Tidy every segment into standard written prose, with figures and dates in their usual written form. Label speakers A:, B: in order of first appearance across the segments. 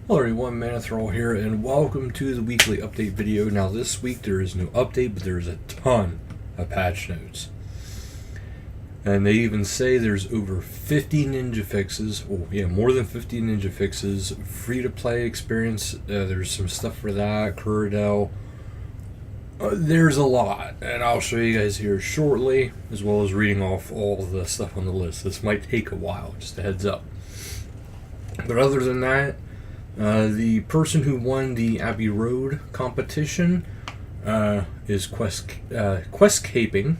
A: Hello everyone, Manathrall here, and welcome to the weekly update video. Now this week there is no update, but there's a ton of patch notes. And they even say there's over 50 ninja fixes, more than 50 ninja fixes, free to play experience, there's some stuff for that, Kuradel. There's a lot, and I'll show you guys here shortly, as well as reading off all the stuff on the list. This might take a while, just a heads up. But other than that, the person who won the Abbey Road competition is Questcaping,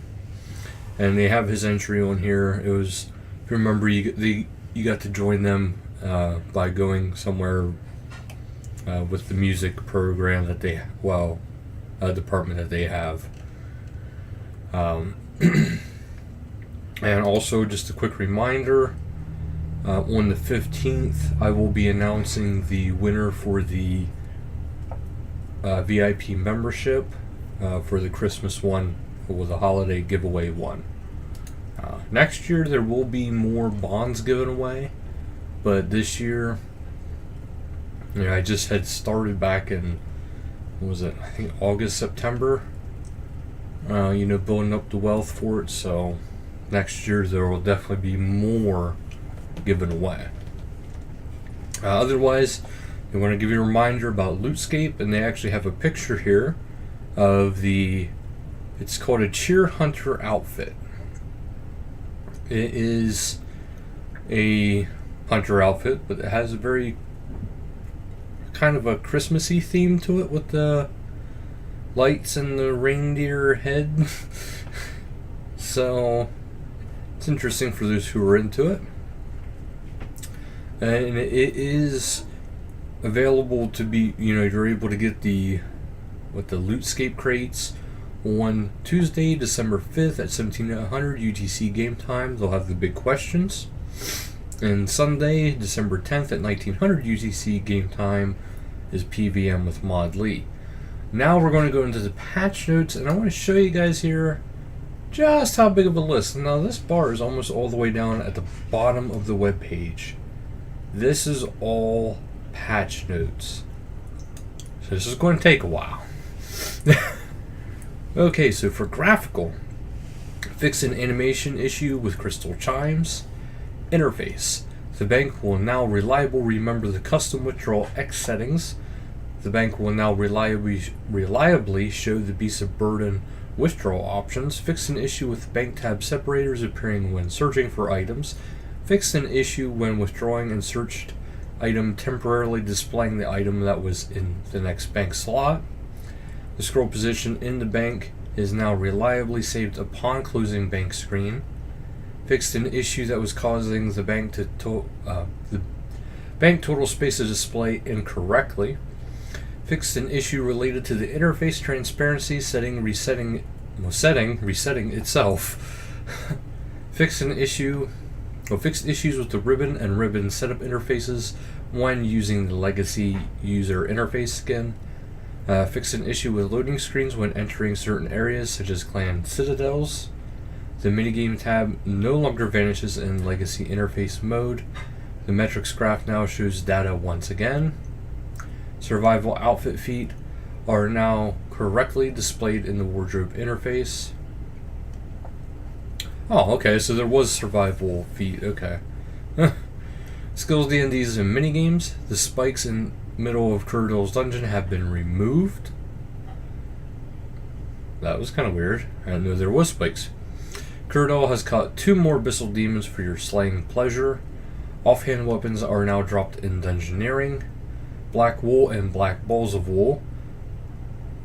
A: and they have his entry on here. It was, if you remember, you got to join them by going somewhere with the music program that they, department that they have. And also, just a quick reminder. On the 15th, I will be announcing the winner for the VIP membership for the Christmas one, or the holiday giveaway one. Next year, there will be more bonds given away, but this year, I just had started back in, what was it, I think August, September, building up the wealth for it, so next year there will definitely be more given away. Otherwise, I want to give you a reminder about Lootscape, and they actually have a picture here of it's called a Cheer Hunter outfit. It is a hunter outfit, but it has a very kind of a Christmassy theme to it with the lights and the reindeer head. So it's interesting for those who are into it. And it is available to be, you're able to get the Lootscape crates on Tuesday, December 5th at 1700 UTC game time. They'll have the big questions. And Sunday, December 10th at 1900 UTC game time is PVM with Mod Lee. Now we're going to go into the patch notes, and I want to show you guys here just how big of a list. Now this bar is almost all the way down at the bottom of the web page. This is all patch notes, so this is going to take a while. Okay, so for graphical, fix an animation issue with Crystal Chimes. Interface, the bank will now reliably remember the custom withdrawal X settings. The bank will now reliably show the Beast of Burden withdrawal options. Fix an issue with bank tab separators appearing when searching for items. Fixed an issue when withdrawing and searched item temporarily displaying the item that was in the next bank slot. The scroll position in the bank is now reliably saved upon closing bank screen. Fixed an issue that was causing the bank the bank total space to display incorrectly. Fixed an issue related to the interface transparency resetting itself. Fixed issues with the ribbon and ribbon setup interfaces when using the legacy user interface skin. Fixed an issue with loading screens when entering certain areas such as clan citadels. The minigame tab no longer vanishes in legacy interface mode. The metrics graph now shows data once again. Survival outfit feet are now correctly displayed in the wardrobe interface. Oh, okay, so there was survival feat, okay. Skills, D&Ds, and minigames. The spikes in middle of Kuradel's dungeon have been removed. That was kind of weird. I didn't know there was spikes. Kuradel has caught 2 more Abyssal Demons for your slaying pleasure. Offhand weapons are now dropped in Dungeoneering. Black wool and black balls of wool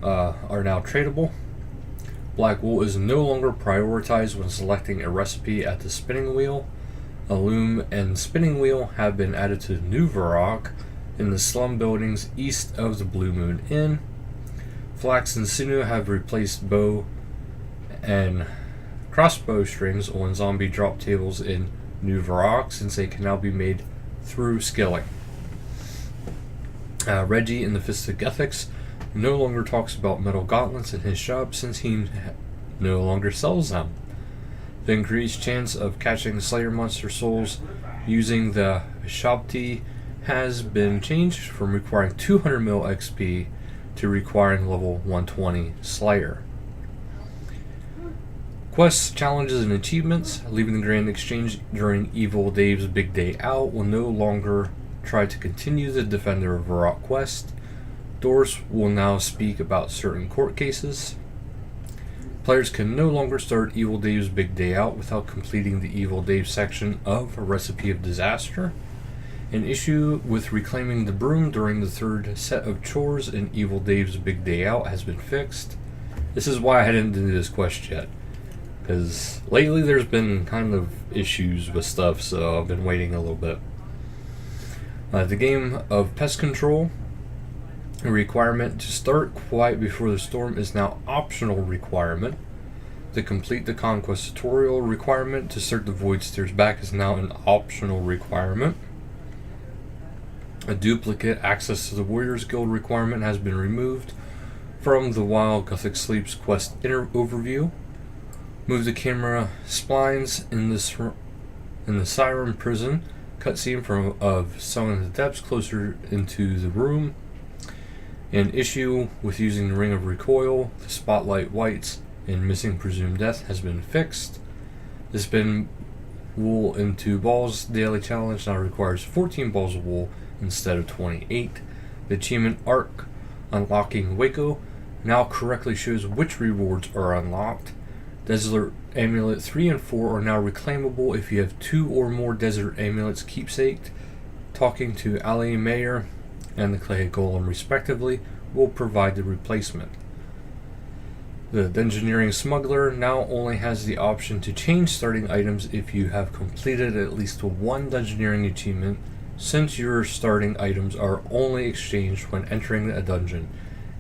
A: are now tradable. Black wool is no longer prioritized when selecting a recipe at the spinning wheel. A loom and spinning wheel have been added to New Varrock in the slum buildings east of the Blue Moon Inn. Flax and sinew have replaced bow and crossbow strings on zombie drop tables in New Varrock, since they can now be made through skilling. Reggie in the Fist of Gethics no longer talks about metal gauntlets in his shop, since he no longer sells them. The increased chance of catching Slayer monster souls using the Shabti has been changed from requiring 200 mil XP to requiring level 120 Slayer. Quests, challenges, and achievements leaving the Grand Exchange during Evil Dave's Big Day Out will no longer try to continue the Defender of Varrock quest. Doors will now speak about certain court cases. Players can no longer start Evil Dave's Big Day Out without completing the Evil Dave section of A Recipe of Disaster. An issue with reclaiming the broom during the third set of chores in Evil Dave's Big Day Out has been fixed. This is why I didn't do this quest yet, because lately there's been kind of issues with stuff, so I've been waiting a little bit. The game of Pest Control, a requirement to start Quiet Before the Storm, is now optional requirement. To complete the Conquest tutorial requirement to start the Void Stairs back is now an optional requirement. A duplicate access to the Warriors Guild requirement has been removed from the While Gothic Sleeps quest overview. Move the camera splines in the Siren prison cutscene of Song in the Depths closer into the room. An issue with using the Ring of Recoil, the Spotlight Whites, and Missing Presumed Death has been fixed. The Spin Wool into Balls daily challenge now requires 14 balls of wool instead of 28. The achievement arc Unlocking Waco now correctly shows which rewards are unlocked. Desert Amulet 3 and 4 are now reclaimable if you have 2 or more Desert Amulets keepsaked. Talking to Ali Mayer and the Clay Golem respectively will provide the replacement. The Dungeoneering Smuggler now only has the option to change starting items if you have completed at least one Dungeoneering achievement, since your starting items are only exchanged when entering a dungeon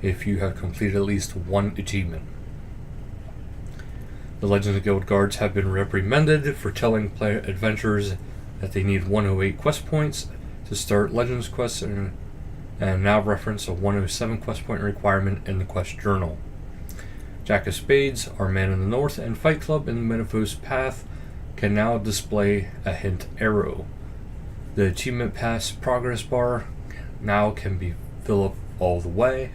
A: if you have completed at least one achievement. The Legends of Guild Guards have been reprimanded for telling player adventurers that they need 108 quest points to start Legends quests, and now reference a 107 quest point requirement in the quest journal. Jack of Spades, Our Man in the North, and Fight Club in the Metaphos Path can now display a hint arrow. The Achievement Pass progress bar now can be filled up all the way.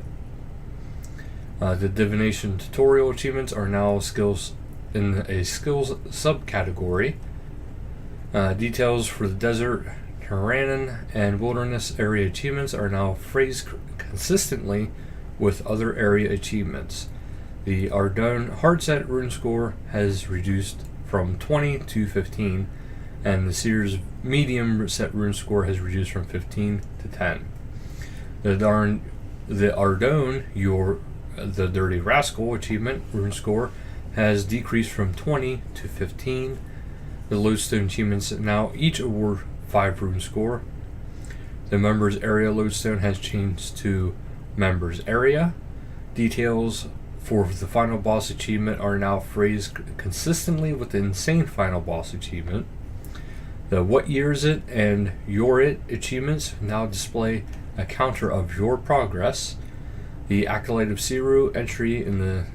A: The Divination tutorial achievements are now skills in a skills subcategory. Details for the Desert, Tyrannon, and Wilderness area achievements are now phrased consistently with other area achievements. The Ardougne Hardset rune score has reduced from 20 to 15, and the Seer's medium set rune score has reduced from 15 to 10. The Ardougne, the Dirty Rascal achievement rune score has decreased from 20 to 15. The Lodestone achievements now each award 5 rune score. The Members Area Lodestone has changed to Members Area. Details for the Final Boss achievement are now phrased consistently with the Insane Final Boss achievement. The What Year Is It and Your It achievements now display a counter of your progress. The Acolyte of Siru entry in the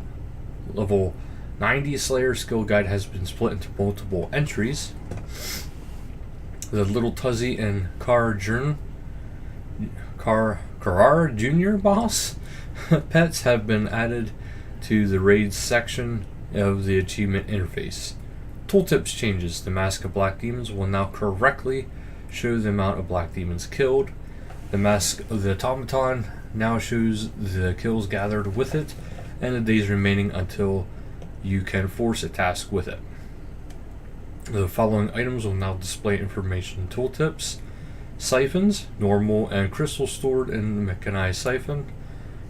A: level 90 Slayer skill guide has been split into multiple entries. The Little Tuzzy and Karar Jr. boss pets have been added to the raids section of the achievement interface. Tooltips changes. The Mask of Black Demons will now correctly show the amount of black demons killed. The Mask of the Automaton now shows the kills gathered with it and the days remaining until you can force a task with it. The following items will now display information tooltips. Siphons, normal and crystal stored in the mechanized siphon.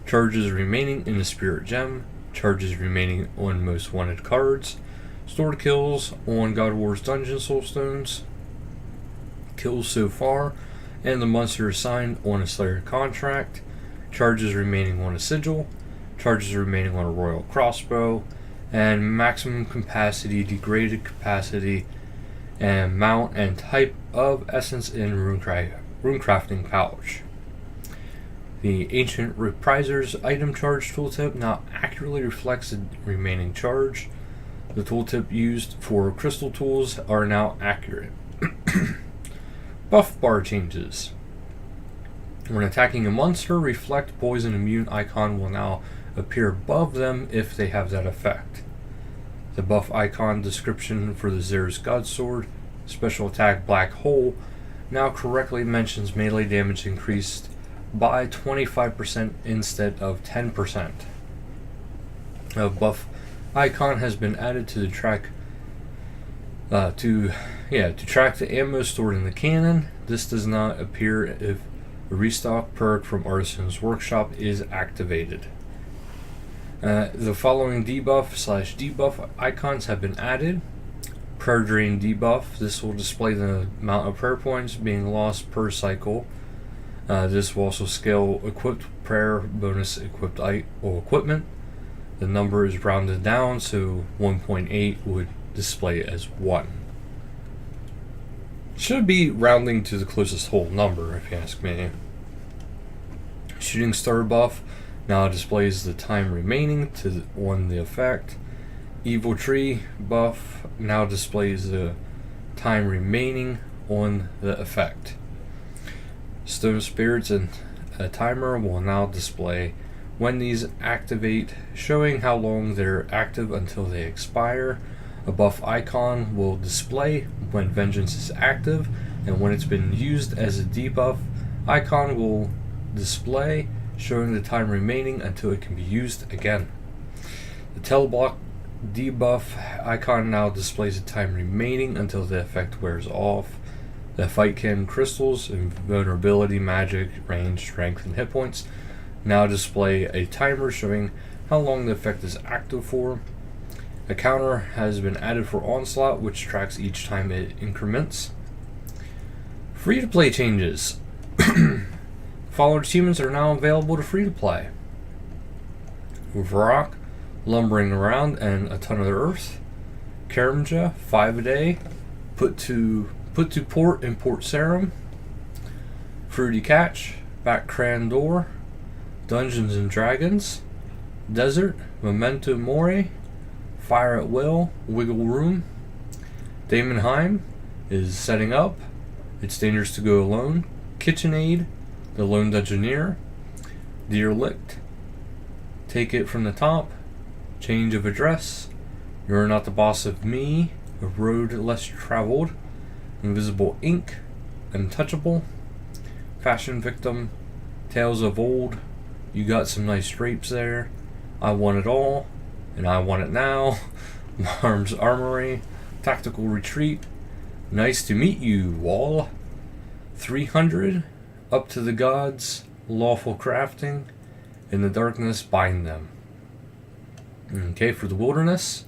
A: Charges remaining in the spirit gem. Charges remaining on most wanted cards. Stored kills on God of War's Dungeon Soulstones. Kills so far and the monster assigned on a Slayer contract. Charges remaining on a sigil. Charges remaining on a royal crossbow. And maximum capacity, degraded capacity, and mount and type of essence in runecrafting pouch. The Ancient Reprisers item charge tooltip now accurately reflects the remaining charge. The tooltip used for crystal tools are now accurate. Buff bar changes. When attacking a monster, Reflect Poison Immune icon will now appear above them if they have that effect. The buff icon description for the Zer's Godsword special attack Black Hole now correctly mentions melee damage increased by 25% instead of 10%. A buff icon has been added to the track to track the ammo stored in the cannon. This does not appear if a restock perk from Artisan's Workshop is activated. The following debuff/debuff icons have been added. Prayer Drain debuff. This will display the amount of prayer points being lost per cycle. This will also scale equipped prayer bonus equipped equipment. The number is rounded down, so 1.8 would display as 1. Should be rounding to the closest whole number, if you ask me. Shooting Star buff now displays the time remaining on the effect. Evil Tree buff now displays the time remaining on the effect. Stone Spirits and a timer will now display when these activate, showing how long they're active until they expire. A buff icon will display when Vengeance is active, and when it's been used as a debuff, icon will display, showing the time remaining until it can be used again. The Teleblock debuff icon now displays the time remaining until the effect wears off. The Fightkin crystals, invulnerability, magic, range, strength, and hit points now display a timer showing how long the effect is active for. A counter has been added for Onslaught, which tracks each time it increments. Free-to-play changes. Followed achievements are now available to free-to-play. Varrock, Lumbering Around and a Ton of the Earth. Karamja, 5 a day. Put to Port in Port Sarim. Fruity Catch, Back Crandor. Dungeons and Dragons. Desert, Memento Mori. Fire at Will, Wiggle Room. Daemonheim is setting up. It's dangerous to go alone. KitchenAid, The Lone Dungeoneer. Derelict, Take It from the Top. Change of Address. You're Not the Boss of Me. A Road Less Traveled. Invisible Ink. Untouchable. Fashion Victim. Tales of Old. You got some nice drapes there. I Want It All. And I Want It Now. Arms Armory. Tactical Retreat. Nice to Meet You, Wall. 300. Up to the Gods. Lawful Crafting. In the Darkness, Bind Them. Okay, for the Wilderness.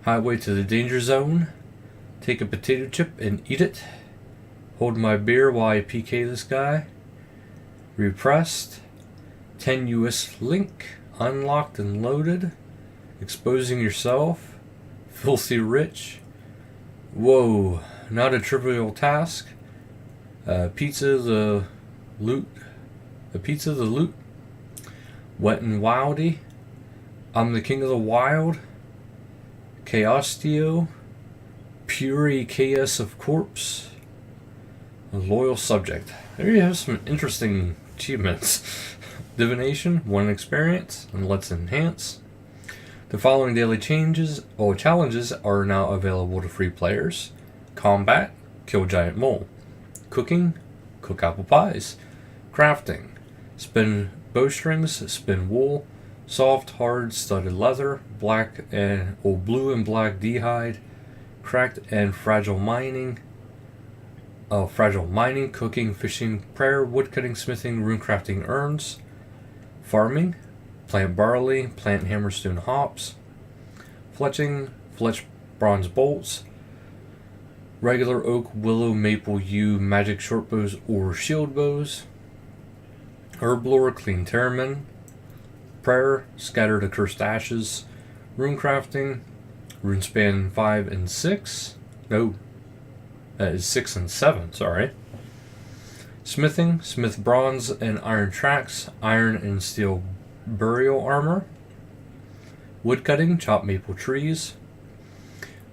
A: Highway to the Danger Zone. Take a potato chip and eat it. Hold my beer while I PK this guy. Repressed. Tenuous Link. Unlocked and Loaded. Exposing Yourself. Filthy Rich. Whoa, not a trivial task. Pizza the Loot. Wet and Wildy. I'm the King of the Wild. Chaostio. Puri Chaos of Corpse. A Loyal Subject. There you have some interesting achievements. Divination, 1 experience, and Let's Enhance. The following daily challenges are now available to free players. Combat, Kill Giant Mole. Cooking, Cook Apple Pies. Crafting, Spin Bowstrings, Spin Wool. Soft, hard, studded leather. Blue and black d'hide. Cracked and fragile mining. Cooking, fishing, prayer, woodcutting, smithing, runecrafting urns. Farming, plant barley, plant hammerstone hops. Fletching, fletch bronze bolts. Regular oak, willow, maple, yew, magic shortbows or shield bows. Herblore, clean Terramin. Prayer, scatter the cursed ashes. Runecrafting, runespan 5 and 6. No, that is 6 and 7, sorry. Smithing, smith bronze and iron tracks, iron and steel burial armor. Woodcutting, chop maple trees.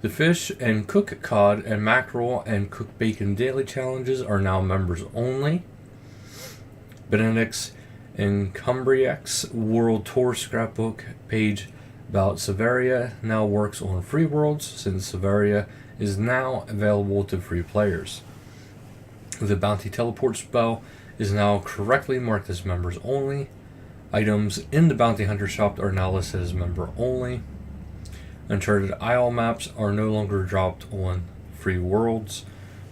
A: The fish and cook cod and mackerel and cook bacon daily challenges are now members only. Benedict's and Cumbriac's World Tour scrapbook page about Severia now works on free worlds, since Severia is now available to free players. The Bounty Teleport spell is now correctly marked as members only. Items in the Bounty Hunter shop are now listed as member only. Uncharted Isle maps are no longer dropped on free worlds.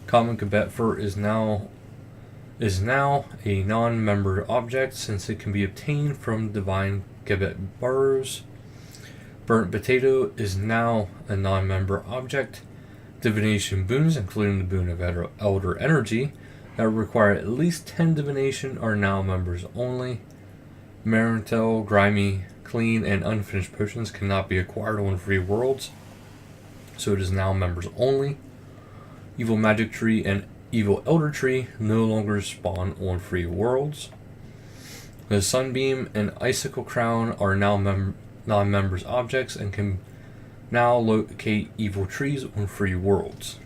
A: Common Kabet fur is now a non-member object, since it can be obtained from divine Kabet burrows. Burnt Potato is now a non-member object. Divination boons, including the boon of Elder Energy, that require at least 10 divination, are now members only. Marintel, Grimy, Clean, and Unfinished potions cannot be acquired on free worlds, so it is now members only. Evil Magic Tree and Evil Elder Tree no longer spawn on free worlds. The Sunbeam and Icicle Crown are now non-members objects and can now locate evil trees on free worlds.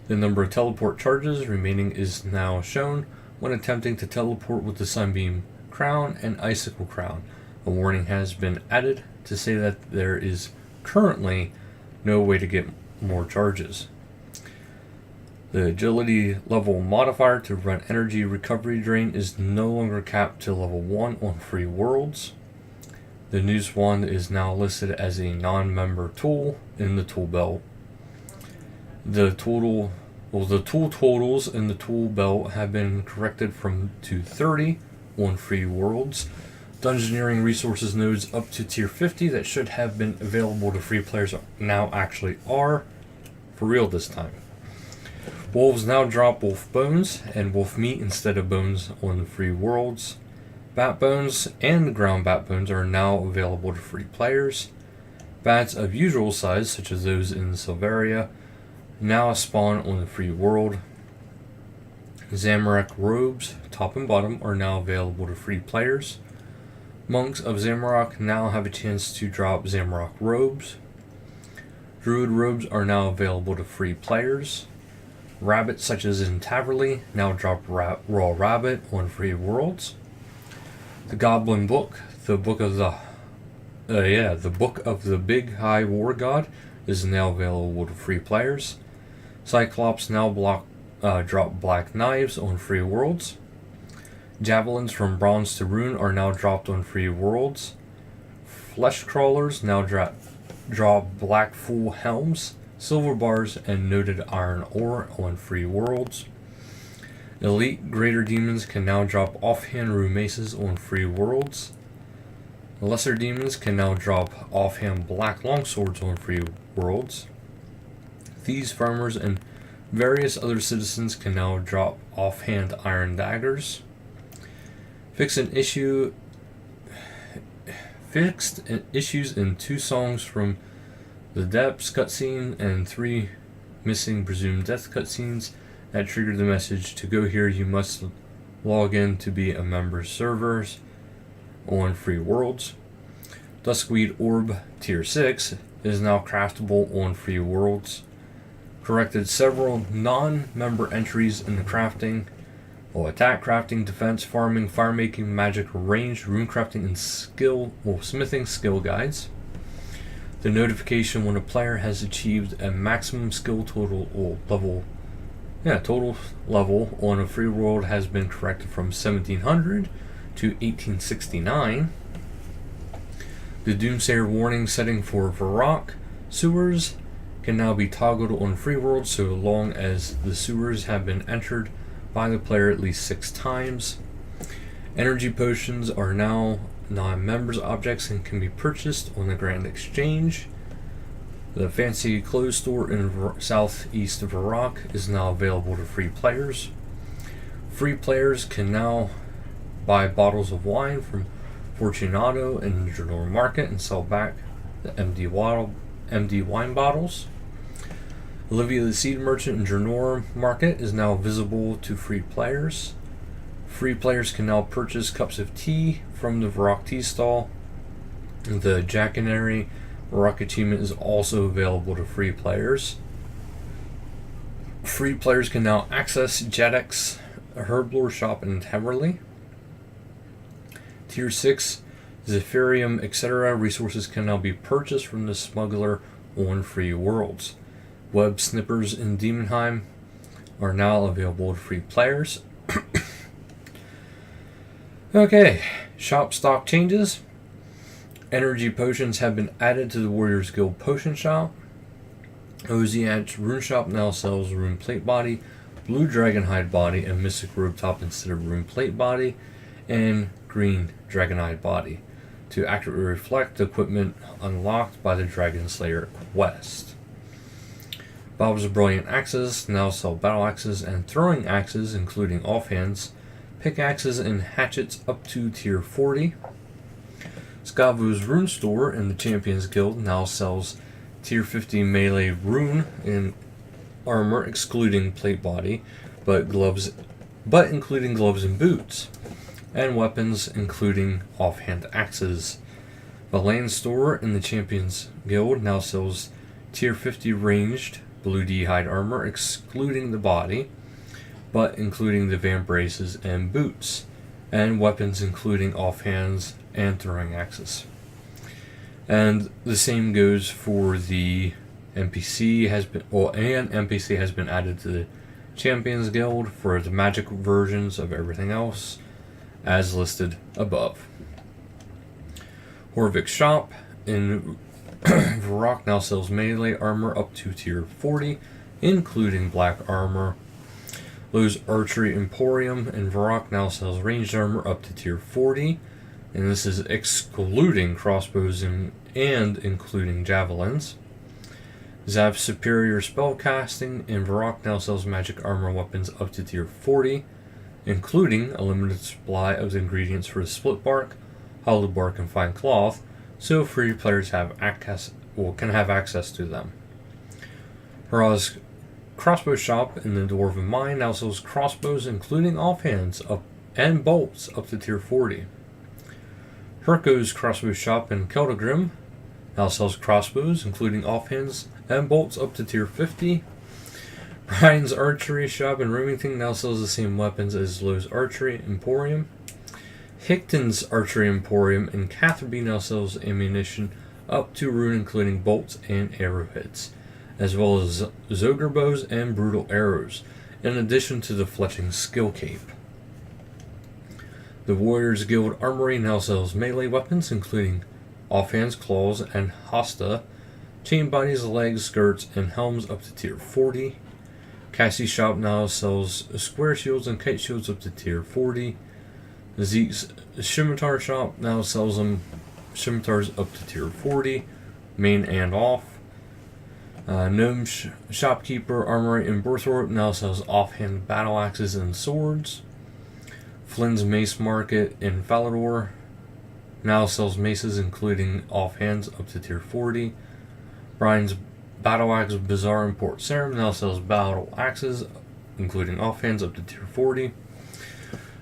A: The number of teleport charges remaining is now shown when attempting to teleport with the Sunbeam Crown and Icicle Crown. A warning has been added to say that there is currently no way to get more charges. The agility level modifier to run energy recovery drain is no longer capped to level 1 on free worlds. The Noose Wand is now listed as a non-member tool in the tool belt. The tool totals in the tool belt have been corrected to 30 on free worlds. Dungeoneering resources nodes up to tier 50 that should have been available to free players now actually are, for real this time. Wolves now drop wolf bones and wolf meat instead of bones on the free worlds. Bat bones and ground bat bones are now available to free players. Bats of usual size, such as those in Silveria, now spawn on the free world. Zamorak robes, top and bottom, are now available to free players. Monks of Zamorak now have a chance to drop Zamorak robes. Druid robes are now available to free players. Rabbits, such as in Taverley, now drop raw rabbit on free worlds. The Goblin Book, the book of the Big High War God, is now available to free players. Cyclops now drop black knives on free worlds. Javelins from bronze to rune are now dropped on free worlds. Flesh crawlers now drop black full helms, silver bars, and noted iron ore on free worlds. Elite greater demons can now drop offhand rune maces on free worlds. Lesser demons can now drop offhand black longswords on free worlds. Thieves, farmers, and various other citizens can now drop offhand iron daggers. Fixed issues in 2 songs from the Depths cutscene and 3 missing presumed death cutscenes that triggered the message to go here. You must log in to be a member's servers on free worlds. Duskweed Orb Tier 6 is now craftable on free worlds. Corrected several non-member entries in the crafting, attack, crafting, defense, farming, firemaking, magic, ranged, rune crafting, and smithing skill guides. The notification when a player has achieved a maximum skill total level on a free world has been corrected from 1700 to 1869. The Doomsayer warning setting for Varrock sewers can now be toggled on free world so long as the sewers have been entered by the player at least 6 times. Energy potions are now non-members objects and can be purchased on the Grand Exchange. The Fancy Clothes store in southeast of Varrock is now available to free players. Free players can now buy bottles of wine from Fortunato in Draenor Market and sell back the empty wine bottles. Olivia the Seed Merchant in Draenor Market is now visible to free players. Free players can now purchase cups of tea from the Varrock tea stall. The Jackanory Varrock achievement is also available to free players. Free players can now access Jadex Herblore shop in Hemerly. Tier 6, Zephyrium, etc. Resources can now be purchased from the smuggler on Free Worlds. Web snippers in Demonheim are now available to free players. Okay, shop stock changes. Energy potions have been added to the Warriors Guild potion shop. Oziad's rune shop now sells rune plate body, blue dragonhide body, and mystic robe top instead of rune plate body, and green dragonhide body to accurately reflect the equipment unlocked by the Dragon Slayer quest. Bob's Brilliant Axes now sell battle axes and throwing axes, including offhands, pickaxes, and hatchets up to tier 40. Skavo's Rune Store in the Champions Guild now sells tier 50 melee rune and armor, excluding plate body, but including gloves and boots, and weapons, including offhand axes. The Land Store in the Champions Guild now sells tier 50 ranged blue d'hide armor, excluding the body, but including the vambraces and boots, and weapons, including offhands and throwing axes. And the same goes for the NPC NPC has been added to the Champions Guild for the magic versions of everything else, as listed above. Horvik's shop in Varrock now sells melee armor up to tier 40, including black armor. Lowe's Archery Emporium in Varrock now sells ranged armor up to tier 40, and this is excluding crossbows and including javelins. Zav's Superior Spellcasting in Varrock now sells magic armor weapons up to tier 40, including a limited supply of the ingredients for the split bark, hollow bark, and fine cloth, so free players can have access to them. Hurrah's Crossbow Shop in the Dwarven Mine now sells crossbows, including offhands and bolts up to tier 40. Herko's Crossbow Shop in Keldagrim now sells crossbows, including offhands and bolts up to tier 50. Brian's Archery Shop in Remington now sells the same weapons as Lowe's Archery Emporium. Hickton's Archery Emporium in Catherby now sells ammunition up to rune, including bolts and arrowheads, as well as Zogre bows and brutal arrows, in addition to the Fletching skill cape. The Warriors Guild Armory now sells melee weapons, including offhands, claws, and hosta, chain bodies, legs, skirts, and helms up to tier 40. Cassie's shop now sells square shields and kite shields up to tier 40. Zeke's Scimitar shop now sells scimitars up to tier 40, main and off. Gnome's Shopkeeper Armory in Borthorpe now sells offhand battle axes and swords. Flynn's Mace Market in Falador now sells maces, including offhands up to tier 40. Brian's Battle Axe Bazaar in Port Sarim now sells battle axes, including offhands up to tier 40.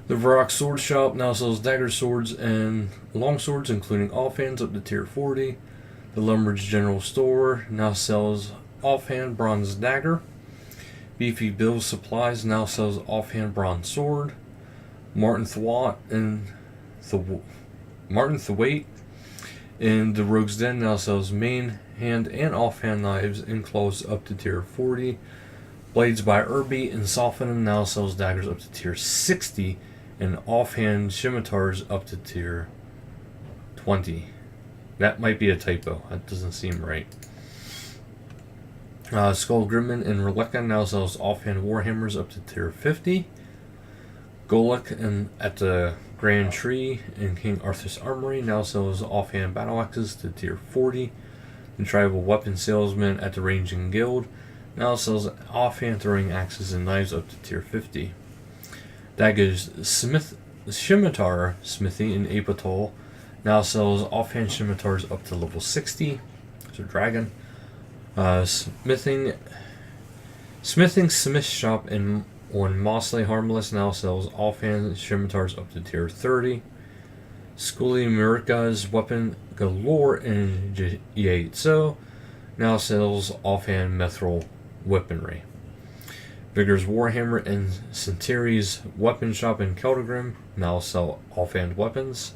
A: The Varrock Sword Shop now sells dagger swords and long swords, including offhands up to tier 40. The Lumbridge General Store now sells offhand bronze dagger. Beefy Bill's Supplies now sells offhand bronze sword. Martin Thwaite in the Rogue's Den now sells main, hand, and offhand knives and claws up to tier 40. Blades by Irby in Sophenham now sells daggers up to tier 60 and offhand scimitars up to tier 20. That might be a typo. That doesn't seem right. Skull Grimman in Relica now sells offhand warhammers up to tier 50. Golek at the Grand Tree in King Arthur's Armory now sells offhand battle axes to tier 40. The Tribal Weapon Salesman at the Ranging Guild now sells offhand throwing axes and knives up to tier 50. Dagger's Scimitar Smithy in Apatol now sells offhand scimitars up to level 60. So dragon. Smithing Smith Shop on Mossley Harmless now sells offhand scimitars up to tier 30. Schoolie Murica's Weapon Galore in Yaitso now sells offhand mithril weaponry. Vigor's Warhammer and Centauri's Weapon Shop in Keldegrim now sell offhand weapons.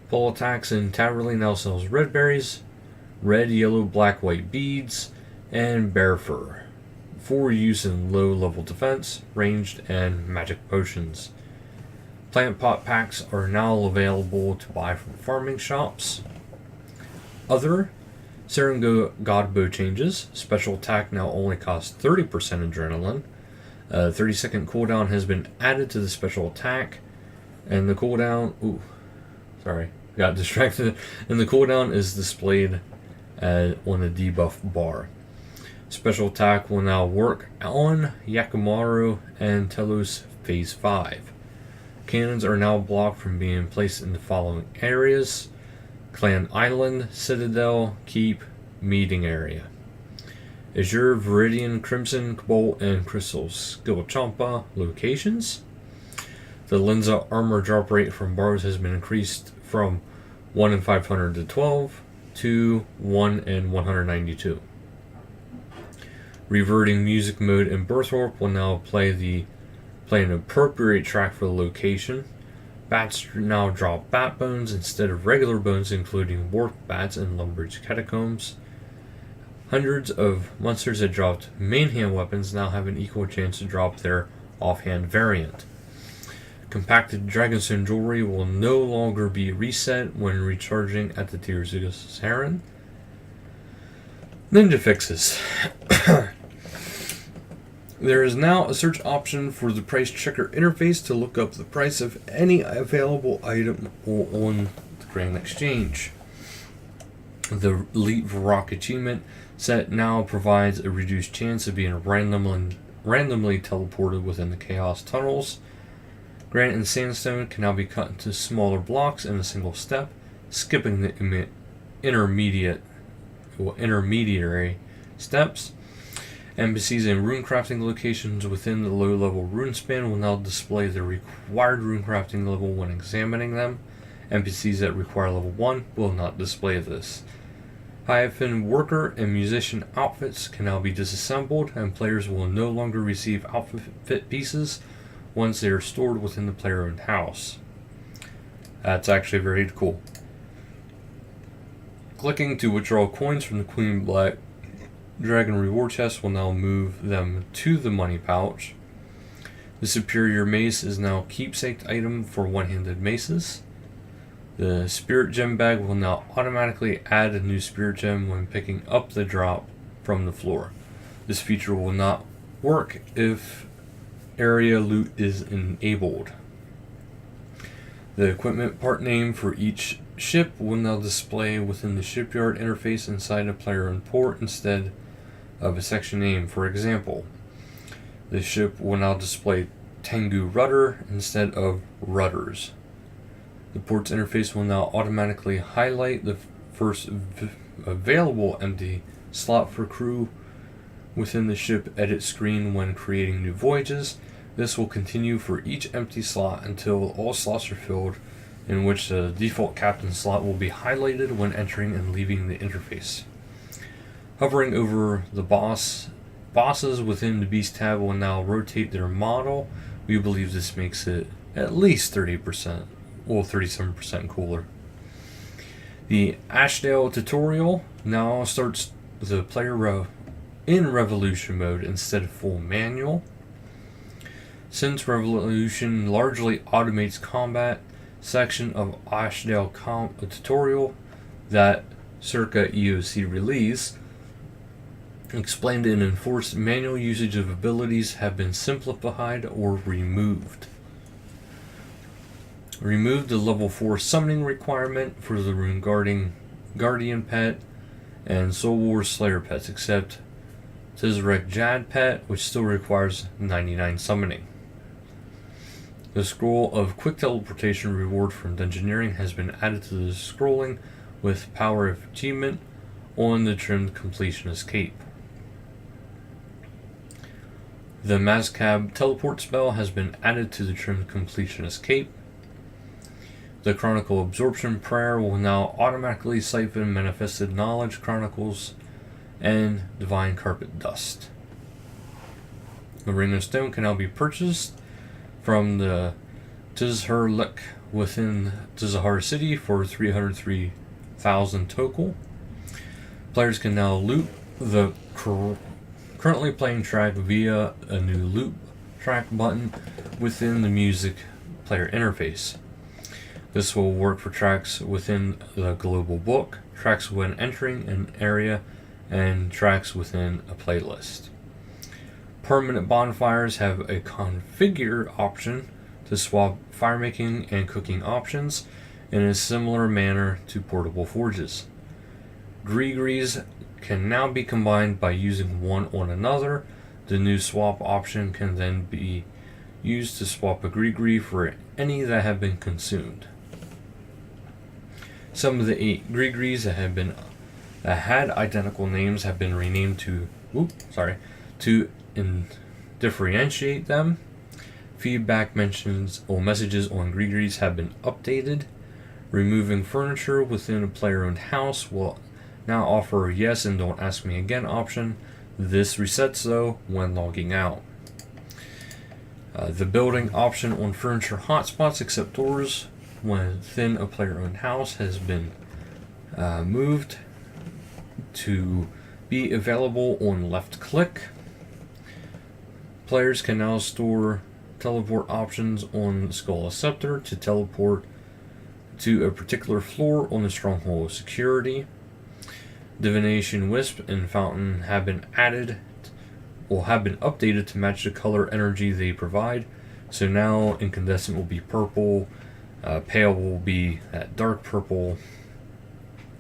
A: Full Attacks in Taverley now sells red berries, red, yellow, black, white beads, and bear fur for use in low-level defense, ranged, and magic potions. Plant pot packs are now available to buy from farming shops. Other Serengo Godbow changes. Special attack now only costs 30% adrenaline. 30-second cooldown has been added to the special attack, and the cooldown. Got distracted. And the cooldown is displayed on the debuff bar. Special attack will now work on Yakimaru and Telos Phase 5. Cannons are now blocked from being placed in the following areas: Clan Island, Citadel, Keep, Meeting Area. Azure, Viridian, Crimson, Cobalt, and Crystal Skill Champa locations. The Lenza armor drop rate from bars has been increased from 1 in 500 to 12 to 1 in 192. Reverting music mode in Birthwarp will now play an appropriate track for the location. Bats now drop bat bones instead of regular bones, including warped bats and Lumbridge catacombs. Hundreds of monsters that dropped main hand weapons now have an equal chance to drop their offhand variant. Compacted Dragonstone jewelry will no longer be reset when recharging at the Tears of Saren. Ninja fixes. There is now a search option for the price checker interface to look up the price of any available item on the Grand Exchange. The Elite Varrock achievement set now provides a reduced chance of being randomly teleported within the Chaos tunnels. Granite and sandstone can now be cut into smaller blocks in a single step, skipping the intermediary steps. NPCs and runecrafting locations within the low-level rune span will now display the required runecrafting level when examining them. NPCs that require level 1 will not display this. Hyphen worker and musician outfits can now be disassembled, and players will no longer receive outfit pieces once they are stored within the player-owned house. That's actually very cool. Clicking to withdraw coins from the Queen Black Dragon reward chest will now move them to the money pouch. The Superior Mace is now keepsake item for one-handed maces. The Spirit Gem bag will now automatically add a new Spirit Gem when picking up the drop from the floor. This feature will not work if area loot is enabled. The equipment part name for each ship will now display within the shipyard interface inside a player-owned port instead of a section name. For example, the ship will now display Tengu Rudder instead of Rudders. The port's interface will now automatically highlight the first available empty slot for crew within the ship edit screen when creating new voyages. This will continue for each empty slot until all slots are filled, in which the default captain slot will be highlighted when entering and leaving the interface. Hovering over the bosses within the Beast tab will now rotate their model. We believe this makes it at least 30%, well 37% cooler. The Ashdale tutorial now starts the player in Revolution mode instead of full manual. Since Revolution largely automates combat, section of Ashdale tutorial that circa EOC release explained and enforced manual usage of abilities have been simplified or removed. Removed the level 4 summoning requirement for the Rune Guardian pet and Soul War Slayer pets, except Tizarek Jad pet, which still requires 99 summoning. The Scroll of Quick Teleportation reward from Dungeoneering has been added to the scrolling with Power of Achievement on the trimmed Completionist Cape. The Mazcab teleport spell has been added to the trimmed Completionist Cape. The Chronicle Absorption Prayer will now automatically siphon Manifested Knowledge Chronicles and Divine Carpet Dust. The Ring of Stone can now be purchased from the Tizhar within Tizhar City for 303,000 total. Players can now loot the currently playing track via a new loop track button within the music player interface. This will work for tracks within the global book, tracks when entering an area, and tracks within a playlist. Permanent bonfires have a configure option to swap firemaking and cooking options in a similar manner to portable forges. Grigris can now be combined by using one on another. The new swap option can then be used to swap a grigri for any that have been consumed. Some of the 8 grigris that had identical names have been renamed to differentiate them. Feedback mentions or messages on grigris have been updated. Removing furniture within a player-owned house will now offer a yes and don't ask me again option. This resets though when logging out. The building option on furniture hotspots except doors within a player-owned house has been moved to be available on left click. Players can now store teleport options on Skull Scepter to teleport to a particular floor on the Stronghold of Security. Divination Wisp and Fountain have been updated to match the color energy they provide. So now Incandescent will be purple, Pale will be that dark purple,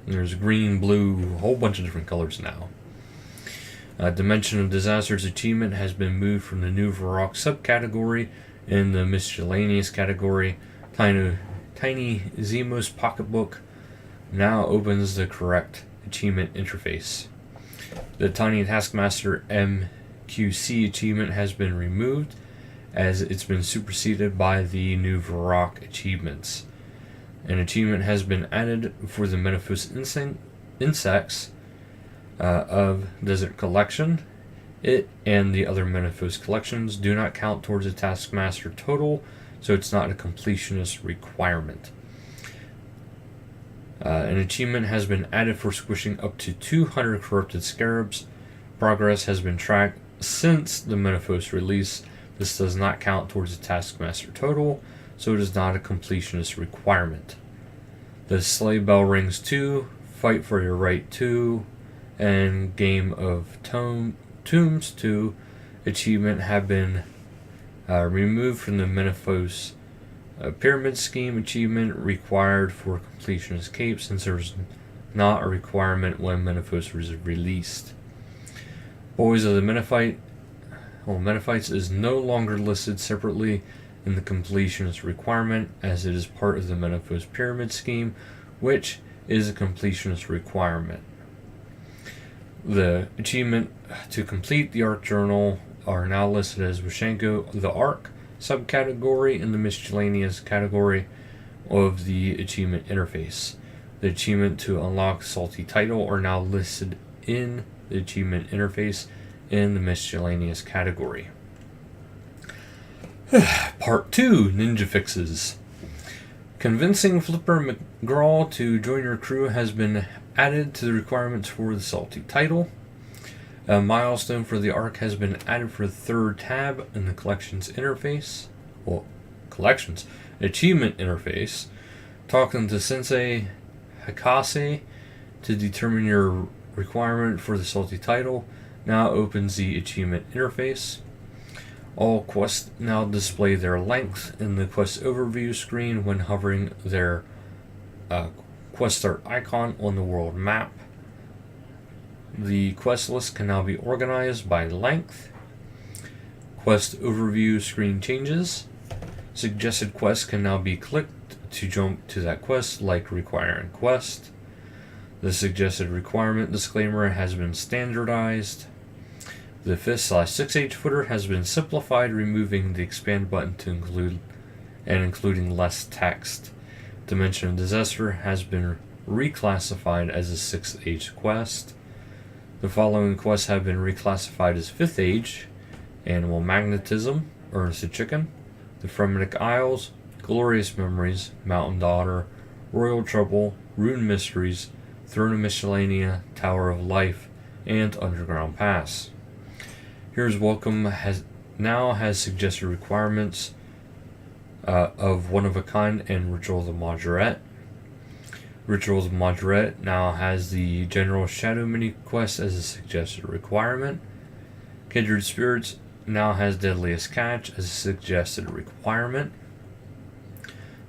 A: and there's green, blue, a whole bunch of different colors now. Dimension of Disasters achievement has been moved from the new Varrock subcategory in the miscellaneous category. Tiny Zemos pocketbook now opens the correct achievement interface. The Tiny Taskmaster MQC achievement has been removed as it's been superseded by the new Varrock achievements. An achievement has been added for the Menaphos insects of Desert Collection. It and the other Menaphos collections do not count towards the Taskmaster total, so it's not a completionist requirement. An achievement has been added for squishing up to 200 corrupted scarabs. Progress has been tracked since the Menaphos release. This does not count towards the Taskmaster total, so it is not a completionist requirement. The Slay Bell Rings 2, Fight for Your Right 2, and Game of Tombs 2 achievement have been removed from the Menaphos Pyramid Scheme achievement required for completionist cape, since there's not a requirement when Menaphos was released. Boys of the Menaphites is no longer listed separately in the completionist requirement, as it is part of the Menaphos Pyramid Scheme, which is a completionist requirement. The achievement to complete the Arc Journal are now listed as Washenko the Arc subcategory in the miscellaneous category of the achievement interface. The achievement to unlock Salty Title are now listed in the achievement interface in the miscellaneous category. Part 2, Ninja Fixes. Convincing Flipper McGraw to join your crew has been added to the requirements for the Salty Title. A milestone for the Arc has been added for the third tab in the Collections interface. Collections Achievement interface. Talking to Sensei Hakase to determine your requirement for the Salty Title now opens the Achievement interface. All quests now display their length in the quest overview screen when hovering their quest start icon on the world map. The quest list can now be organized by length. Quest overview screen changes. Suggested quests can now be clicked to jump to that quest, like requiring quest. The suggested requirement disclaimer has been standardized. The 5/6H footer has been simplified, removing the expand button to include and including less text. Dimension of Disaster has been reclassified as a 6th Age quest. The following quests have been reclassified as 5th Age. Animal Magnetism, Ernest the Chicken, The Fremennik Isles, Glorious Memories, Mountain Daughter, Royal Trouble, Rune Mysteries, Throne of Miscellanea, Tower of Life, and Underground Pass. Here's Welcome now has suggested requirements of One of a Kind and Ritual of the Majorette. Rituals of Majorette now has the General Shadow mini quest as a suggested requirement. Kindred Spirits now has Deadliest Catch as a suggested requirement.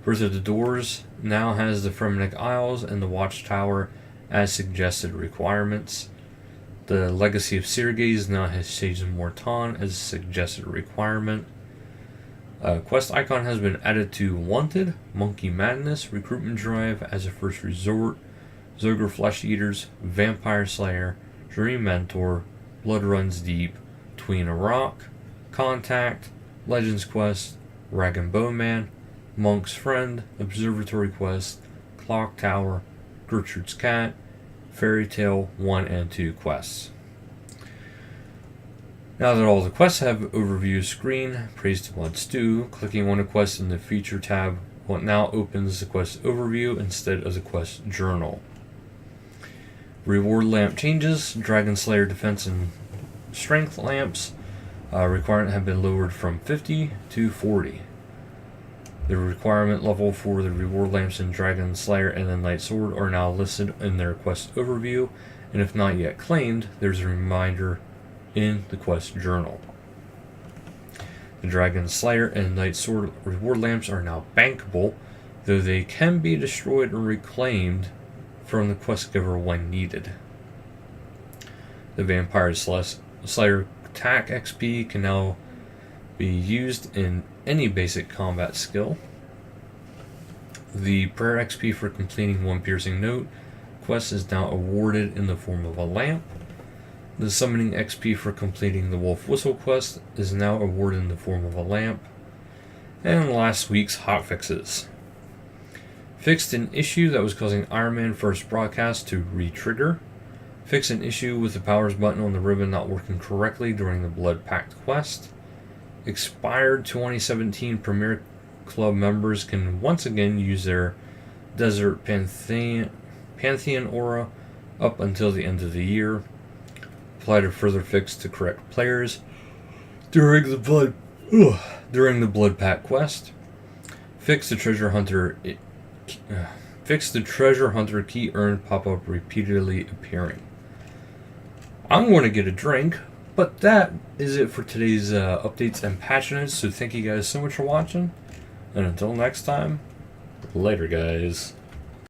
A: Birth of the Doors now has the Fremennik Isles and the Watchtower as suggested requirements. The Legacy of Sirgaze now has Sage of Morton as a suggested requirement. Quest icon has been added to Wanted, Monkey Madness, Recruitment Drive as a first resort, Zogre Flesh Eaters, Vampire Slayer, Dream Mentor, Blood Runs Deep, Tween a Rock, Contact, Legends Quest, Rag and Bowman, Monk's Friend, Observatory Quest, Clock Tower, Gertrude's Cat, Fairy Tale 1 and 2 quests. Now that all the quests have overview screen, praise to Blood Stew, clicking on a quest in the feature tab now opens the quest overview instead of the quest journal. Reward lamp changes, Dragon Slayer defense and strength lamps requirement have been lowered from 50 to 40. The requirement level for the reward lamps in Dragon Slayer and the Night Sword are now listed in their quest overview, and if not yet claimed, there's a reminder in the quest journal. The Dragon Slayer and Night Sword reward lamps are now bankable, though they can be destroyed and reclaimed from the quest giver when needed. The Vampire Slayer attack XP can now be used in any basic combat skill. The Prayer XP for completing one Piercing Note quest is now awarded in the form of a lamp. The Summoning XP for completing the Wolf Whistle quest is now awarded in the form of a lamp. And last week's hotfixes. Fixed an issue that was causing Iron Man First Broadcast to re-trigger. Fixed an issue with the powers button on the ribbon not working correctly during the Blood Pact quest. Expired 2017 Premier Club members can once again use their Desert Pantheon aura up until the end of the year. Applied a further fix to correct players during the Blood Pact quest. Fix the Treasure Hunter key earned pop-up repeatedly appearing. I'm going to get a drink, but that is it for today's updates and patch notes. So thank you guys so much for watching, and until next time, later guys.